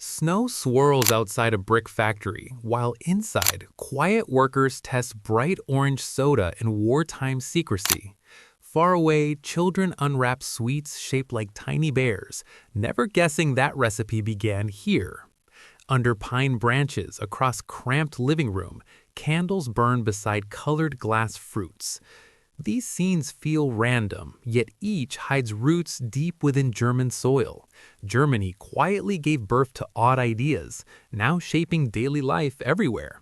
Snow swirls outside a brick factory, while inside, quiet workers test bright orange soda in wartime secrecy. Far away, children unwrap sweets shaped like tiny bears, never guessing that recipe began here. Under pine branches across cramped living room, candles burn beside colored glass fruits. These scenes feel random, yet each hides roots deep within German soil. Germany quietly gave birth to odd ideas, now shaping daily life everywhere.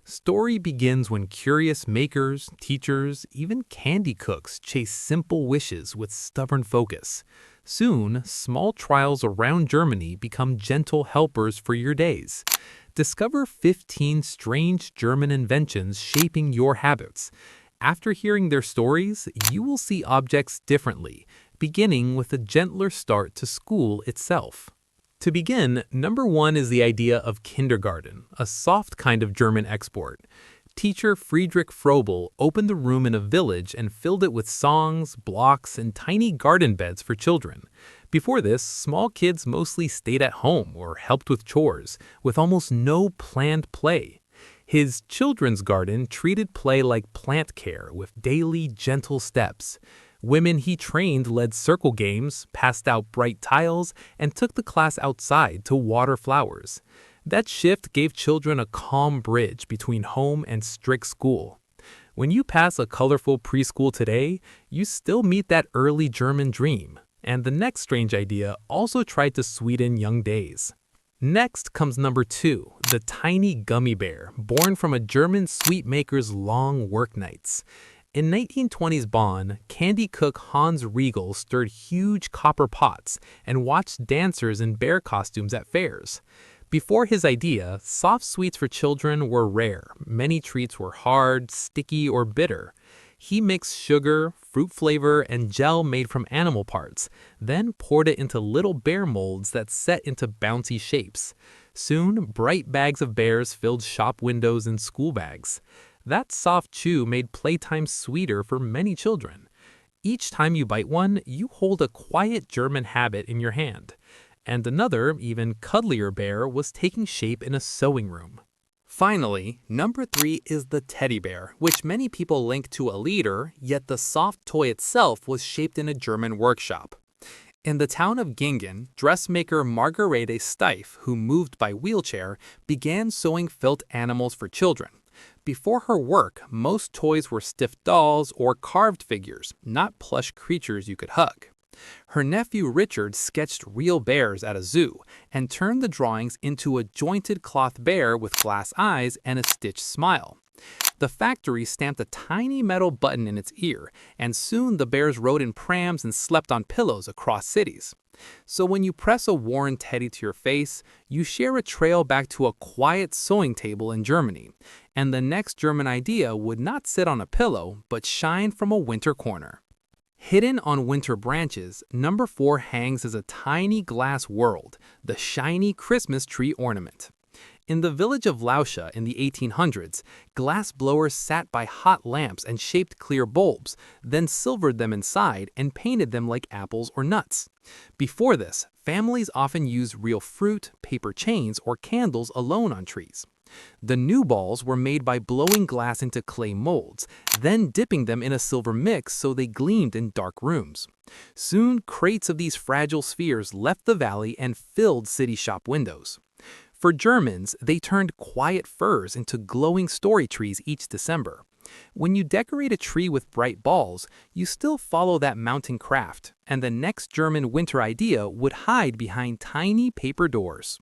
Story begins when curious makers, teachers, even candy cooks chase simple wishes with stubborn focus. Soon, small trials around Germany become gentle helpers for your days. Discover 15 strange German inventions shaping your habits. After hearing their stories, you will see objects differently, beginning with a gentler start to school itself. To begin, number one is the idea of kindergarten, a soft kind of German export. Teacher Friedrich Frobel opened the room in a village and filled it with songs, blocks, and tiny garden beds for children. Before this, small kids mostly stayed at home or helped with chores, with almost no planned play. His children's garden treated play like plant care with daily, gentle steps. Women he trained led circle games, passed out bright tiles, and took the class outside to water flowers. That shift gave children a calm bridge between home and strict school. When you pass a colorful preschool today, you still meet that early German dream. And the next strange idea also tried to sweeten young days. Next comes number two, the tiny gummy bear, born from a German sweet maker's long work nights. In 1920s Bonn, candy cook Hans Riegel stirred huge copper pots and watched dancers in bear costumes at fairs. Before his idea, soft sweets for children were rare. Many treats were hard, sticky, or bitter. He mixed sugar, fruit flavor, and gel made from animal parts, then poured it into little bear molds that set into bouncy shapes. Soon, bright bags of bears filled shop windows and school bags. That soft chew made playtime sweeter for many children. Each time you bite one, you hold a quiet German habit in your hand. And another, even cuddlier bear was taking shape in a sewing room. Finally, number three is the teddy bear, which many people link to a leader, yet the soft toy itself was shaped in a German workshop. In the town of Gingen, dressmaker Margarete Steiff, who moved by wheelchair, began sewing felt animals for children. Before her work, most toys were stiff dolls or carved figures, not plush creatures you could hug. Her nephew Richard sketched real bears at a zoo and turned the drawings into a jointed cloth bear with glass eyes and a stitched smile. The factory stamped a tiny metal button in its ear, and soon the bears rode in prams and slept on pillows across cities. So when you press a worn teddy to your face, you share a trail back to a quiet sewing table in Germany. And the next German idea would not sit on a pillow, but shine from a winter corner. Hidden on winter branches, number four hangs as a tiny glass world, the shiny Christmas tree ornament. In the village of Lauscha in the 1800s, glass blowers sat by hot lamps and shaped clear bulbs, then silvered them inside and painted them like apples or nuts. Before this, families often used real fruit, paper chains, or candles alone on trees. The new balls were made by blowing glass into clay molds, then dipping them in a silver mix so they gleamed in dark rooms. Soon, crates of these fragile spheres left the valley and filled city shop windows. For Germans, they turned quiet firs into glowing story trees each December. When you decorate a tree with bright balls, you still follow that mountain craft, and the next German winter idea would hide behind tiny paper doors.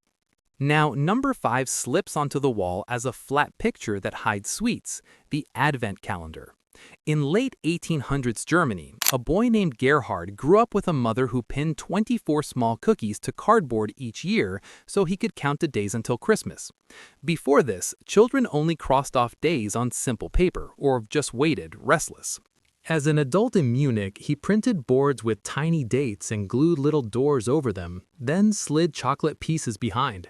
Now, number five slips onto the wall as a flat picture that hides sweets, the Advent calendar. In late 1800s Germany, a boy named Gerhard grew up with a mother who pinned 24 small cookies to cardboard each year so he could count the days until Christmas. Before this, children only crossed off days on simple paper or just waited, restless. As an adult in Munich, he printed boards with tiny dates and glued little doors over them, then slid chocolate pieces behind.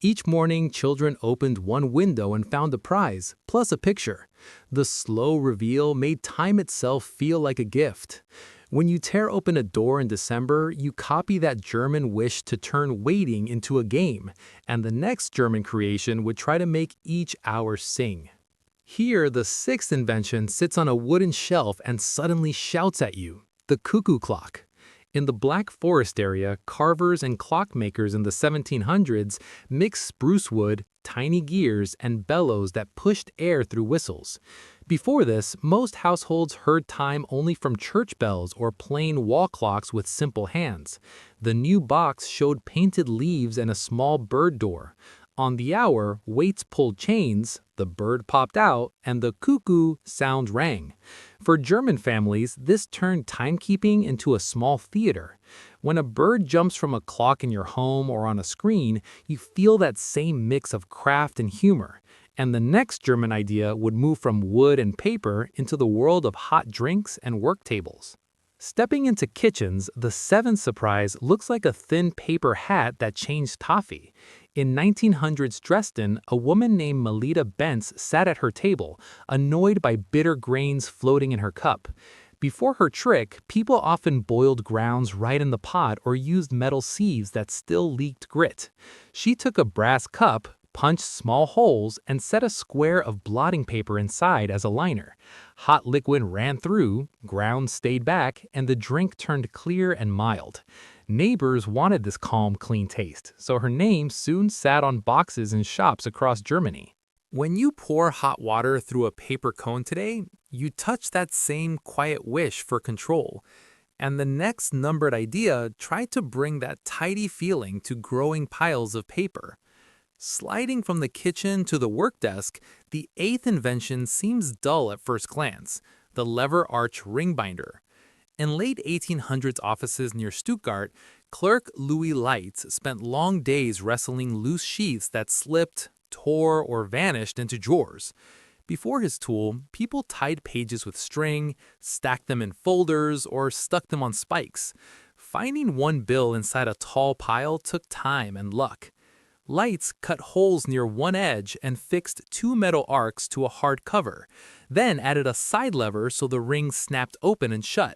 Each morning, children opened one window and found a prize, plus a picture. The slow reveal made time itself feel like a gift. When you tear open a door in December, you copy that German wish to turn waiting into a game, and the next German creation would try to make each hour sing. Here, the sixth invention sits on a wooden shelf and suddenly shouts at you, the cuckoo clock. In the Black Forest area, carvers and clockmakers in the 1700s mixed spruce wood, tiny gears, and bellows that pushed air through whistles. Before this, most households heard time only from church bells or plain wall clocks with simple hands. The new box showed painted leaves and a small bird door. On the hour, weights pulled chains, the bird popped out, and the cuckoo sound rang. For German families, this turned timekeeping into a small theater. When a bird jumps from a clock in your home or on a screen, you feel that same mix of craft and humor. And the next German idea would move from wood and paper into the world of hot drinks and work tables. Stepping into kitchens, the seventh surprise looks like a thin paper hat that changed toffee. In 1900s Dresden, a woman named Melita Bentz sat at her table, annoyed by bitter grains floating in her cup. Before her trick, people often boiled grounds right in the pot or used metal sieves that still leaked grit. She took a brass cup, punched small holes, and set a square of blotting paper inside as a liner. Hot liquid ran through, grounds stayed back, and the drink turned clear and mild. Neighbors wanted this calm, clean taste, so her name soon sat on boxes in shops across Germany. When you pour hot water through a paper cone today, you touch that same quiet wish for control. And the next numbered idea tried to bring that tidy feeling to growing piles of paper. Sliding from the kitchen to the work desk, the eighth invention seems dull at first glance, the lever arch ring binder. In late 1800s offices near Stuttgart, clerk Louis Leitz spent long days wrestling loose sheaths that slipped, tore, or vanished into drawers. Before his tool, people tied pages with string, stacked them in folders, or stuck them on spikes. Finding one bill inside a tall pile took time and luck. Leitz cut holes near one edge and fixed two metal arcs to a hard cover, then added a side lever so the ring snapped open and shut.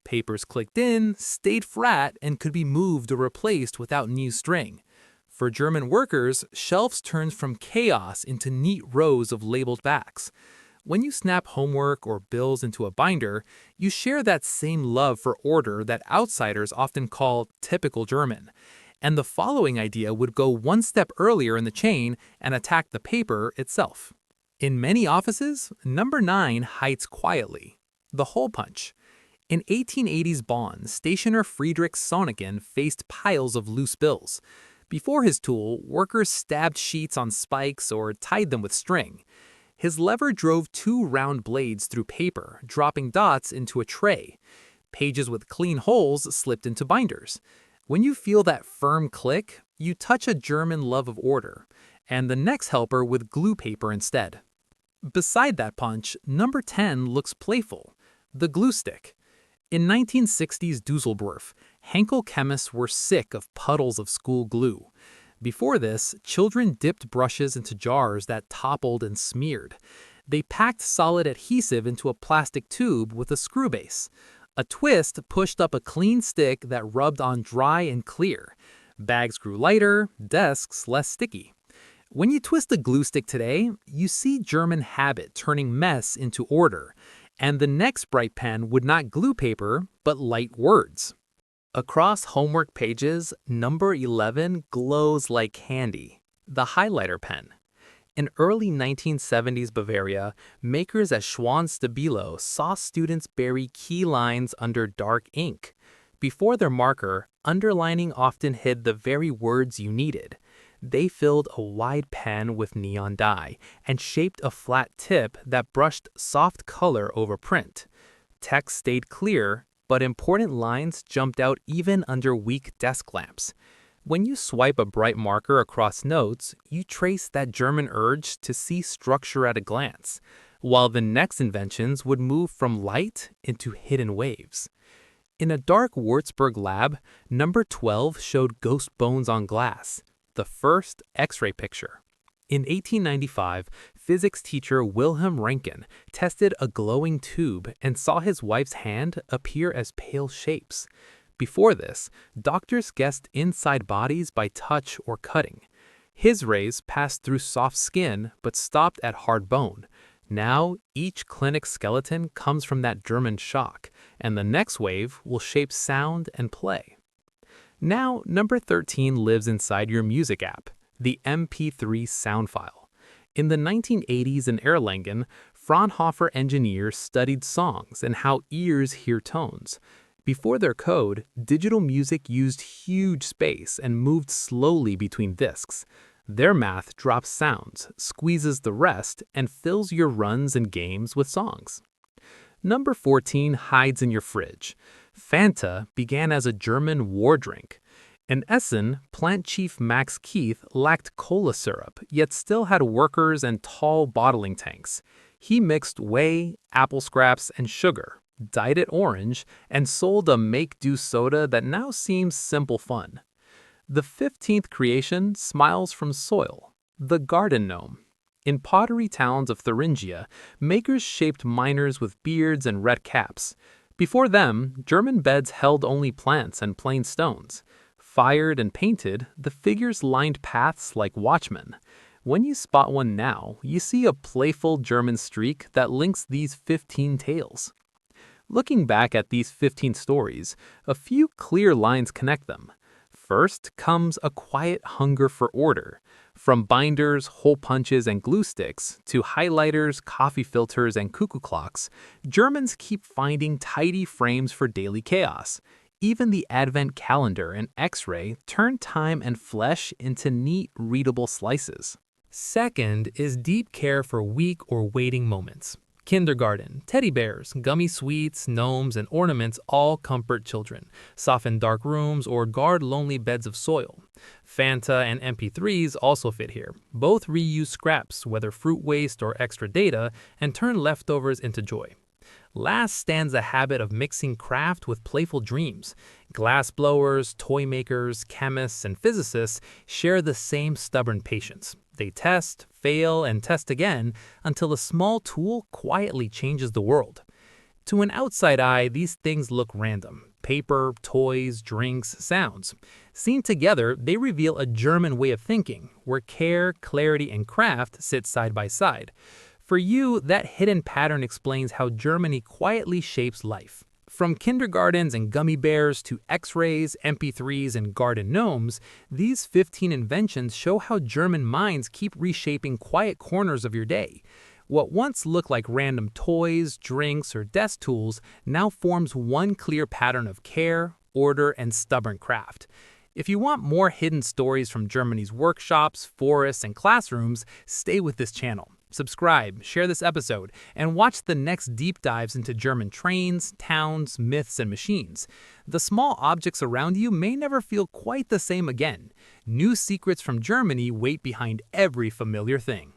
Papers clicked in, stayed flat, and could be moved or replaced without new string. For German workers, shelves turned from chaos into neat rows of labeled backs. When you snap homework or bills into a binder, you share that same love for order that outsiders often call typical German. And the following idea would go one step earlier in the chain and attack the paper itself. In many offices, number 9 hides quietly, the hole punch. In 1880s Bonn, stationer Friedrich Sonnecken faced piles of loose bills. Before his tool, workers stabbed sheets on spikes or tied them with string. His lever drove 2 round blades through paper, dropping dots into a tray. Pages with clean holes slipped into binders. When you feel that firm click, you touch a German love of order, and the next helper with glue paper instead. Beside that punch, number 10 looks playful, the glue stick. In 1960s Dusseldorf, Henkel chemists were sick of puddles of school glue. Before this, children dipped brushes into jars that toppled and smeared. They packed solid adhesive into a plastic tube with a screw base. A twist pushed up a clean stick that rubbed on dry and clear. Bags grew lighter, desks less sticky. When you twist a glue stick today, you see German habit turning mess into order. And the next bright pen would not glue paper, but light words. Across homework pages, number 11 glows like candy, the highlighter pen. In early 1970s Bavaria, makers at Schwan-Stabilo saw students bury key lines under dark ink. Before their marker, underlining often hid the very words you needed. They filled a wide pen with neon dye and shaped a flat tip that brushed soft color over print. Text stayed clear, but important lines jumped out even under weak desk lamps. When you swipe a bright marker across notes, you trace that German urge to see structure at a glance, while the next inventions would move from light into hidden waves. In a dark Würzburg lab, number 12 showed ghost bones on glass, the first X-ray picture. In 1895, physics teacher Wilhelm Röntgen tested a glowing tube and saw his wife's hand appear as pale shapes. Before this, doctors guessed inside bodies by touch or cutting. His rays passed through soft skin but stopped at hard bone. Now, each clinic skeleton comes from that German shock, and the next wave will shape sound and play. Now, number 13 lives inside your music app, the MP3 sound file. In the 1980s in Erlangen, Fraunhofer engineers studied songs and how ears hear tones. Before their code, digital music used huge space and moved slowly between disks. Their math drops sounds, squeezes the rest, and fills your runs and games with songs. Number 14 hides in your fridge. Fanta began as a German war drink. In Essen, plant chief Max Keith lacked cola syrup, yet still had workers and tall bottling tanks. He mixed whey, apple scraps, and sugar, dyed it orange, and sold a make-do soda that now seems simple fun. The 15th creation smiles from soil, the garden gnome. In pottery towns of Thuringia, makers shaped miners with beards and red caps. Before them, German beds held only plants and plain stones. Fired and painted, the figures lined paths like watchmen. When you spot one now, you see a playful German streak that links these 15 tales. Looking back at these 15 stories, a few clear lines connect them. First comes a quiet hunger for order. From binders, hole punches, and glue sticks, to highlighters, coffee filters, and cuckoo clocks, Germans keep finding tidy frames for daily chaos. Even the Advent calendar and X-ray turn time and flesh into neat, readable slices. Second is deep care for weak or waiting moments. Kindergarten, teddy bears, gummy sweets, gnomes, and ornaments all comfort children, soften dark rooms, or guard lonely beds of soil. Fanta and MP3s also fit here. Both reuse scraps, whether fruit waste or extra data, and turn leftovers into joy. Last stands a habit of mixing craft with playful dreams. Glass blowers, toy makers, chemists, and physicists share the same stubborn patience. They test, fail, and test again until a small tool quietly changes the world. To an outside eye, these things look random. Paper, toys, drinks, sounds. Seen together, they reveal a German way of thinking, where care, clarity, and craft sit side by side. For you, that hidden pattern explains how Germany quietly shapes life. From kindergartens and gummy bears to X-rays, MP3s, and garden gnomes, these 15 inventions show how German minds keep reshaping quiet corners of your day. What once looked like random toys, drinks, or desk tools now forms one clear pattern of care, order, and stubborn craft. If you want more hidden stories from Germany's workshops, forests, and classrooms, stay with this channel. Subscribe, share this episode, and watch the next deep dives into German trains, towns, myths, and machines. The small objects around you may never feel quite the same again. New secrets from Germany wait behind every familiar thing.